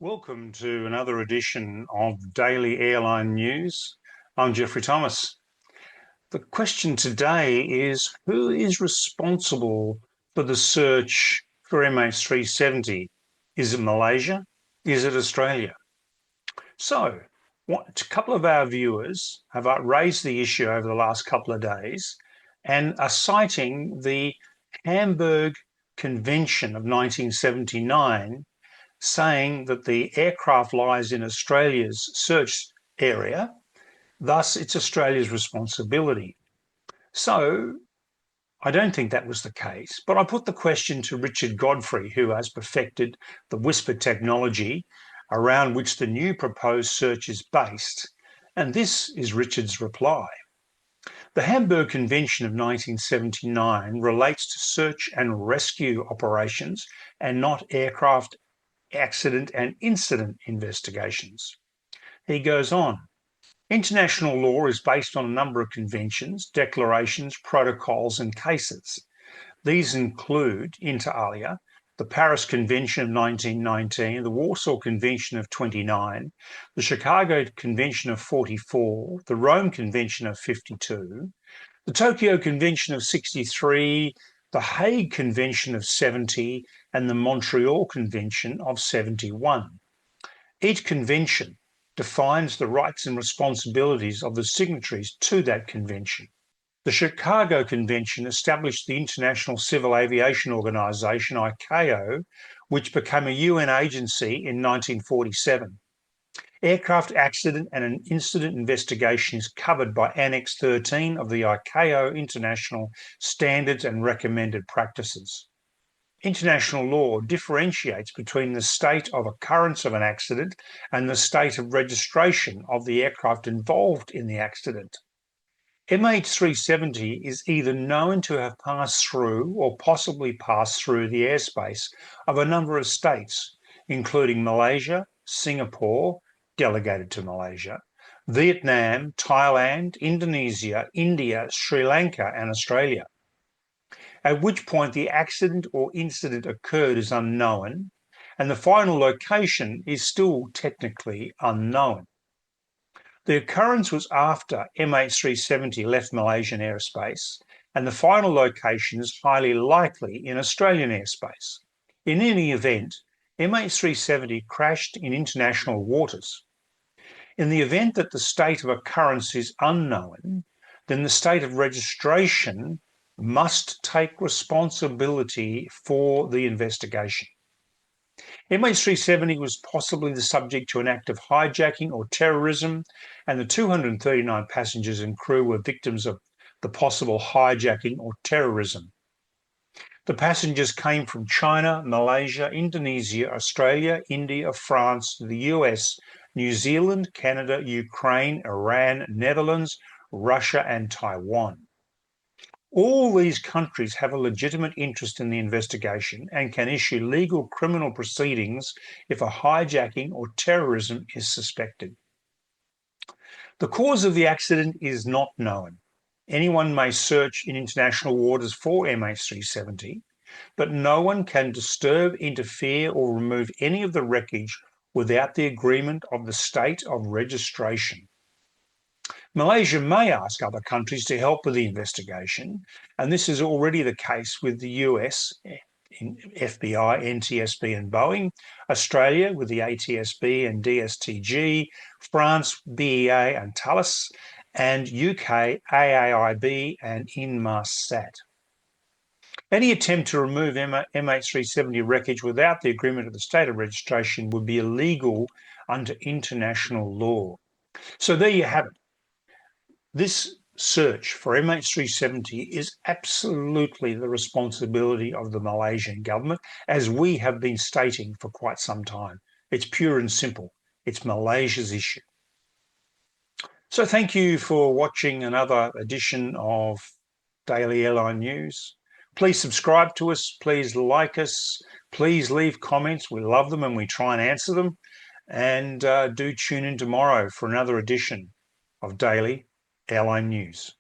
Welcome to another edition of Daily Airline News. I'm Jeffrey Thomas. The question today is, who is responsible for the search for MH370? Is it Malaysia? Is it Australia? So, a couple of our viewers have raised the issue over the last couple of days and are citing the Hamburg Convention of 1979, saying that the aircraft lies in Australia's search area, thus it's Australia's responsibility. So I don't think that was the case, but I put the question to Richard Godfrey, who has perfected the whisper technology around which the new proposed search is based, and this is Richard's reply. The Hamburg Convention of 1979 relates to search and rescue operations and not aircraft accident and incident investigations. He goes on, international law is based on a number of conventions, declarations, protocols and cases. These include, inter alia, the Paris Convention of 1919, the Warsaw Convention of 29, the Chicago Convention of 44, the Rome Convention of 52, the Tokyo Convention of 63, the Hague Convention of 70, and the Montreal Convention of 71. Each convention defines the rights and responsibilities of the signatories to that convention. The Chicago Convention established the International Civil Aviation Organization, ICAO, which became a UN agency in 1947. Aircraft accident and an incident investigation is covered by Annex 13 of the ICAO International Standards and Recommended Practices. International law differentiates between the state of occurrence of an accident and the state of registration of the aircraft involved in the accident. MH370 is either known to have passed through or possibly passed through the airspace of a number of states, including Malaysia, Singapore, delegated to Malaysia, Vietnam, Thailand, Indonesia, India, Sri Lanka, and Australia. At which point the accident or incident occurred is unknown, and the final location is still technically unknown. The occurrence was after MH370 left Malaysian airspace, and the final location is highly likely in Australian airspace. In any event, MH370 crashed in international waters. In the event that the state of occurrence is unknown, then the state of registration must take responsibility for the investigation. MH370 was possibly the subject to an act of hijacking or terrorism, and the 239 passengers and crew were victims of the possible hijacking or terrorism. The passengers came from China, Malaysia, Indonesia, Australia, India, France, the US, New Zealand, Canada, Ukraine, Iran, Netherlands, Russia, and Taiwan. All these countries have a legitimate interest in the investigation and can issue legal criminal proceedings if a hijacking or terrorism is suspected. The cause of the accident is not known. Anyone may search in international waters for MH370, but no one can disturb, interfere, or remove any of the wreckage without the agreement of the state of registration. Malaysia may ask other countries to help with the investigation, and this is already the case with the US, FBI, NTSB and Boeing, Australia with the ATSB and DSTG, France, BEA and Thales, and UK, AAIB and Inmarsat. Any attempt to remove MH370 wreckage without the agreement of the state of registration would be illegal under international law. So there you have it. This search for MH370 is absolutely the responsibility of the Malaysian government, as we have been stating for quite some time. It's pure and simple. It's Malaysia's issue. So thank you for watching another edition of Daily Airline News. Please subscribe to us. Please like us. Please leave comments. We love them and we try and answer them. And do tune in tomorrow for another edition of Daily Airline News.